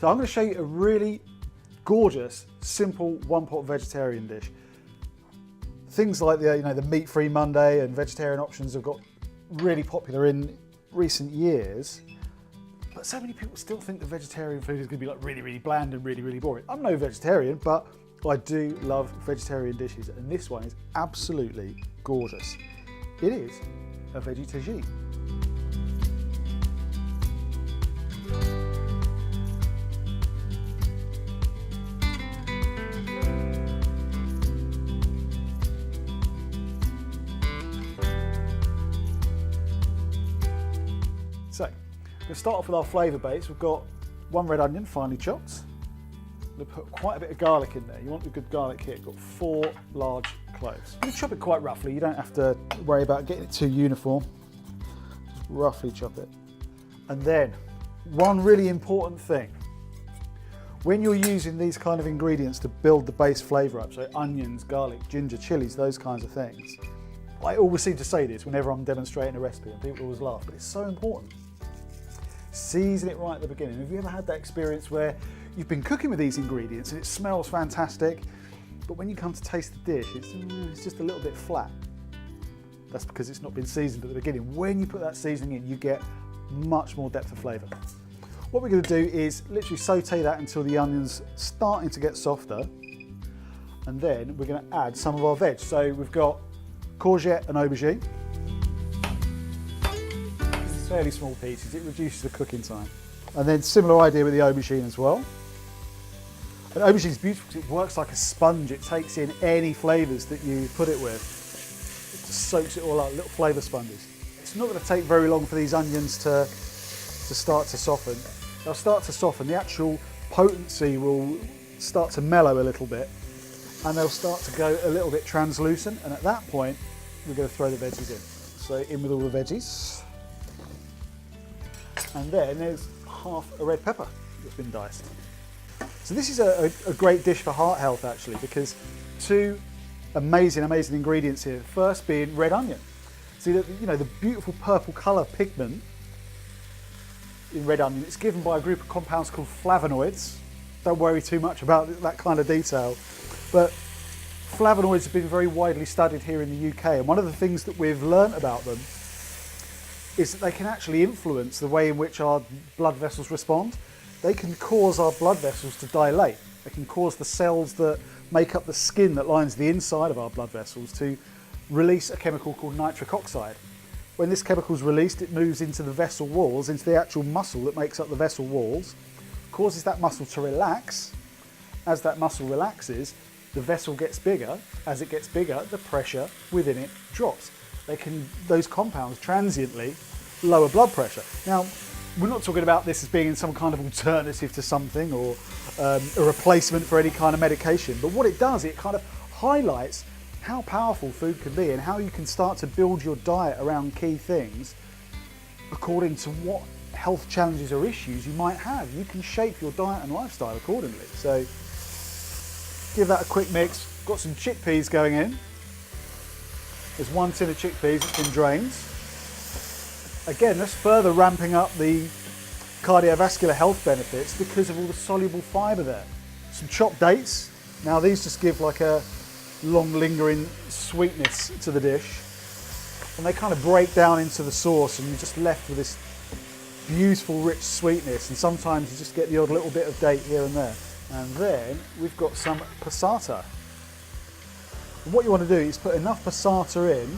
So I'm going to show you a really gorgeous, simple one-pot vegetarian dish. Things like the meat-free Monday and vegetarian options have got really popular in recent years, but so many people still think the vegetarian food is going to be like really, really bland and really, really boring. I'm no vegetarian, but I do love vegetarian dishes, and this one is absolutely gorgeous. It is a veggie tagine. So, we're going to start off with our flavour base. We've got 1 red onion, finely chopped. We'll put quite a bit of garlic in there. You want a good garlic here. We've got 4 large cloves. You chop it quite roughly. You don't have to worry about getting it too uniform. Just roughly chop it. And then, one really important thing. When you're using these kind of ingredients to build the base flavour up, so onions, garlic, ginger, chilies, those kinds of things, I always seem to say this whenever I'm demonstrating a recipe and people always laugh, but it's so important. Season it right at the beginning. Have you ever had that experience where you've been cooking with these ingredients and it smells fantastic, but when you come to taste the dish, it's just a little bit flat? That's because it's not been seasoned at the beginning. When you put that seasoning in, you get much more depth of flavour. What we're going to do is literally saute that until the onion's starting to get softer, and then we're going to add some of our veg. So we've got courgette and aubergine. Fairly small pieces, it reduces the cooking time. And then similar idea with the aubergine as well. And aubergine is beautiful because it works like a sponge. It takes in any flavours that you put it with. It just soaks it all up, little flavour sponges. It's not going to take very long for these onions to start to soften. They'll start to soften, the actual potency will start to mellow a little bit, and they'll start to go a little bit translucent, and at that point we're going to throw the veggies in. So in with all the veggies. And then there's half a red pepper that's been diced. So this is a great dish for heart health actually, because 2 amazing ingredients here. First being red onion. See the beautiful purple colour pigment in red onion. It's given by a group of compounds called flavonoids. Don't worry too much about that kind of detail, but flavonoids have been very widely studied here in the UK, and one of the things that we've learnt about them is that they can actually influence the way in which our blood vessels respond. They can cause our blood vessels to dilate. They can cause the cells that make up the skin that lines the inside of our blood vessels to release a chemical called nitric oxide. When this chemical is released, it moves into the vessel walls, into the actual muscle that makes up the vessel walls, causes that muscle to relax. As that muscle relaxes, the vessel gets bigger. As it gets bigger, the pressure within it drops. Those compounds transiently lower blood pressure. Now, we're not talking about this as being in some kind of alternative to something or a replacement for any kind of medication, but what it does, it kind of highlights how powerful food can be and how you can start to build your diet around key things according to what health challenges or issues you might have. You can shape your diet and lifestyle accordingly. So give that a quick mix. Got some chickpeas going in. There's 1 tin of chickpeas that's been drained. Again, that's further ramping up the cardiovascular health benefits because of all the soluble fibre there. Some chopped dates. Now these just give like a long lingering sweetness to the dish. And they kind of break down into the sauce and you're just left with this beautiful rich sweetness, and sometimes you just get the odd little bit of date here and there. And then we've got some passata. And what you want to do is put enough passata in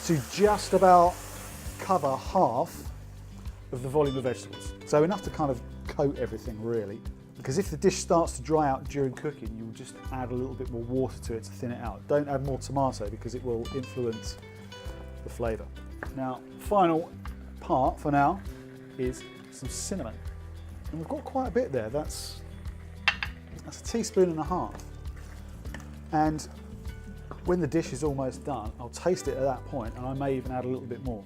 to just about cover half of the volume of vegetables. So enough to kind of coat everything really, because if the dish starts to dry out during cooking, you'll just add a little bit more water to it to thin it out. Don't add more tomato because it will influence the flavour. Now, final part for now is some cinnamon. And we've got quite a bit there. That's a teaspoon and a half. And when the dish is almost done, I'll taste it at that point, and I may even add a little bit more.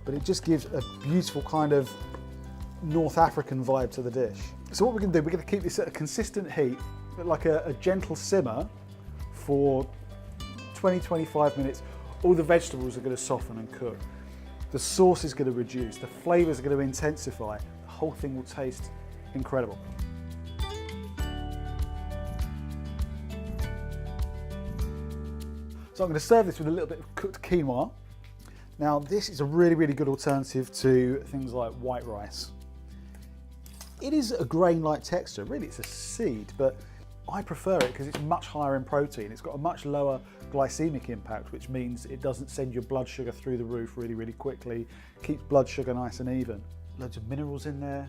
But it just gives a beautiful kind of North African vibe to the dish. So what we're going to do, we're going to keep this at a consistent heat, but like a gentle simmer for 20-25 minutes. All the vegetables are going to soften and cook. The sauce is going to reduce, the flavours are going to intensify, the whole thing will taste incredible. So I'm going to serve this with a little bit of cooked quinoa. Now this is a really, really good alternative to things like white rice. It is a grain-like texture, really it's a seed, but I prefer it because it's much higher in protein. It's got a much lower glycemic impact, which means it doesn't send your blood sugar through the roof really, really quickly, keeps blood sugar nice and even. Loads of minerals in there,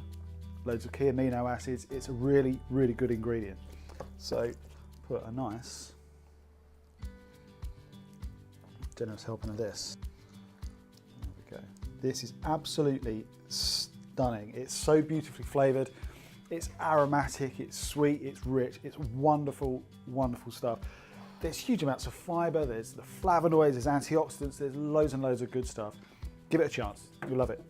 loads of key amino acids. It's a really, really good ingredient. So put a nice generous helping of this. There we go. This is absolutely stunning. It's so beautifully flavored. It's aromatic, it's sweet, it's rich, it's wonderful, wonderful stuff. There's huge amounts of fiber, there's the flavonoids, there's antioxidants, there's loads and loads of good stuff. Give it a chance, you'll love it.